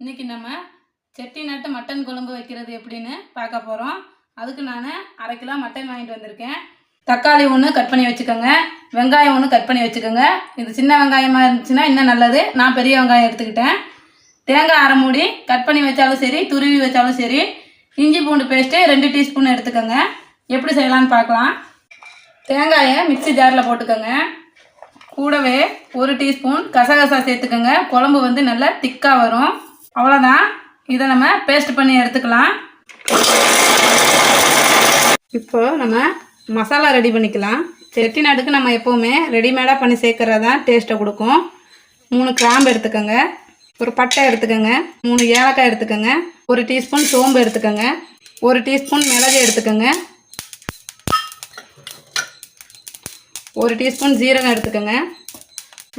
இன்றைக்கி நம்ம செட்டிநாட்டு மட்டன் குழம்பு வைக்கிறது எப்படின்னு பார்க்க போகிறோம். அதுக்கு நான் 1/2 கிலோ மட்டன் வாங்கிட்டு வந்திருக்கேன். தக்காளி ஒன்று கட் பண்ணி வச்சுக்கோங்க, வெங்காயம் ஒன்று கட் பண்ணி வச்சுக்கோங்க. இது சின்ன வெங்காயமாக இருந்துச்சுன்னா இன்னும் நல்லது, நான் பெரிய வெங்காயம் எடுத்துக்கிட்டேன். தேங்காய் 1/2 மூடி கட் பண்ணி வச்சாலும் சரி, துருவி வச்சாலும் சரி. இஞ்சி பூண்டு பேஸ்ட்டு 2 டீஸ்பூன் எடுத்துக்கோங்க. எப்படி செய்யலான்னு பார்க்கலாம். தேங்காயை மிக்ஸி ஜாரில் போட்டுக்கோங்க. கூடவே 1 டீஸ்பூன் கசகசா சேர்த்துக்கோங்க. குழம்பு வந்து நல்லா திக்காக வரும். அவ்வளோதான், இதை நம்ம பேஸ்ட் பண்ணி எடுத்துக்கலாம். இப்போ நம்ம மசாலா ரெடி பண்ணிக்கலாம். செட்டிநாட்டுக்கு நம்ம எப்போவுமே ரெடிமேடாக பண்ணி சேர்க்கறது தான் டேஸ்ட்டை கொடுக்கும். 3 கிராம்பு எடுத்துக்கோங்க, ஒரு பட்டை எடுத்துக்கோங்க, 3 ஏலக்காய் எடுத்துக்கோங்க, 1 டீஸ்பூன் சோம்பு எடுத்துக்கோங்க, 1 டீஸ்பூன் மிளகு எடுத்துக்கோங்க, 1 டீஸ்பூன் ஜீரகம் எடுத்துக்கோங்க,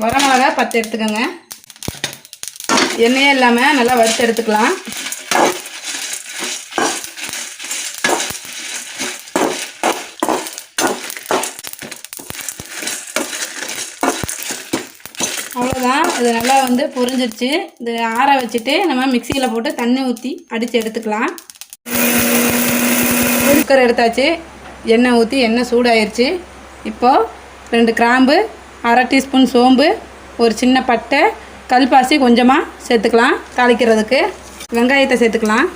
வரமிளகா 10 எடுத்துக்கோங்க. எண்ணெயே இல்லாமல் நல்லா வறுத்து எடுத்துக்கலாம். அவ்வளோதான், இது நல்லா வந்து பொரிஞ்சிருச்சு. இது ஆற வச்சுட்டு நம்ம மிக்சியில் போட்டு தண்ணி ஊற்றி அடித்து எடுத்துக்கலாம். குக்கர் எடுத்தாச்சு, எண்ணெய் ஊற்றி எண்ணெய் சூடாயிருச்சு. இப்போது 2 கிராம்பு, 1/2 டீஸ்பூன் சோம்பு, ஒரு சின்ன பட்டை, கல்பாசி கொஞ்சமாக சேர்த்துக்கலாம். தாளிக்கிறதுக்கு வெங்காயத்தை சேர்த்துக்கலாம்.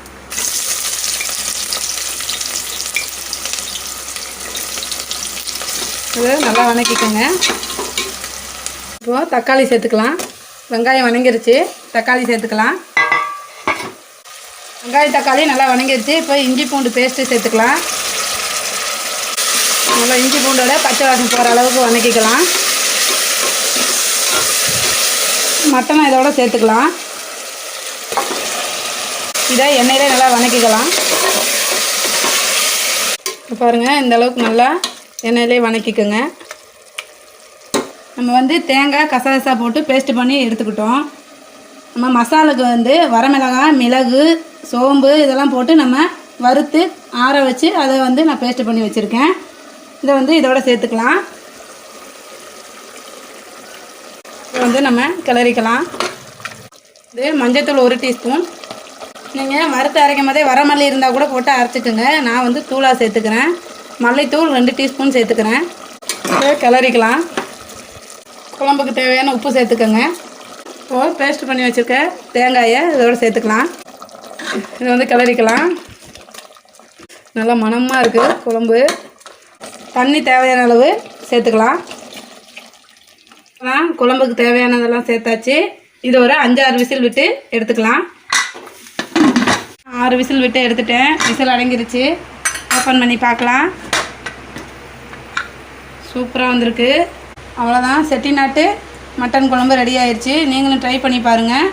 இது நல்லா வதக்கிக்கோங்க. இப்போது தக்காளி சேர்த்துக்கலாம். வெங்காயம் வதங்கிருச்சு, தக்காளி சேர்த்துக்கலாம். வெங்காயம் தக்காளி நல்லா வதங்கிருச்சு. இப்போ இஞ்சி பூண்டு பேஸ்ட்டு சேர்த்துக்கலாம். நல்லா இஞ்சி பூண்டோட பச்சை வாசம் போகிற அளவுக்கு வதக்கிக்கலாம். மட்டனை இதோட சேர்த்துக்கலாம். இதை எண்ணெயிலே நல்லா வதக்கிக்கலாம். பாருங்கள், இந்த அளவுக்கு நல்லா எண்ணெயிலே வதக்கிக்கோங்க. நம்ம வந்து தேங்காய் கசகசா போட்டு பேஸ்ட் பண்ணி எடுத்துக்கிட்டோம். நம்ம மசாலுக்கு வந்து வரமிளகாய், மிளகு, சோம்பு இதெல்லாம் போட்டு நம்ம வறுத்து ஆற வச்சு அதை வந்து நான் பேஸ்ட் பண்ணி வச்சுருக்கேன். இதை வந்து இதோட சேர்த்துக்கலாம். இதை வந்து நம்ம கிளறிக்கலாம். இது மஞ்சத்தூள் 1 டீஸ்பூன். நீங்கள் வறுத்து அரைக்கும் போதே வரமல்லி இருந்தால் கூட போட்டு அரைச்சிக்கோங்க. நான் வந்து தூளாக சேர்த்துக்கிறேன். மல்லித்தூள் 2 டீஸ்பூன் சேர்த்துக்கிறேன். இதை கிளறிக்கலாம். குழம்புக்கு தேவையான உப்பு சேர்த்துக்கோங்க. இப்போது பேஸ்ட் பண்ணி வச்சுருக்க தேங்காயை இதோடு சேர்த்துக்கலாம். இதை வந்து கிளறிக்கலாம். நல்லா மணமாக இருக்குது குழம்பு. தண்ணி தேவையான அளவு சேர்த்துக்கலாம். குழம்புக்கு தேவையானதெல்லாம் சேர்த்தாச்சு. இது ஒரு 5-6 விசில் விட்டு எடுத்துக்கலாம். 6 விசில் விட்டு எடுத்துட்டேன். விசில் அடங்கிருச்சு. ஓப்பன் பண்ணி பார்க்கலாம். சூப்பராக வந்திருக்கு. அவ்வளோதான், செட்டிநாட்டு மட்டன் குழம்பு ரெடி ஆயிடுச்சு. நீங்களும் ட்ரை பண்ணி பாருங்கள்.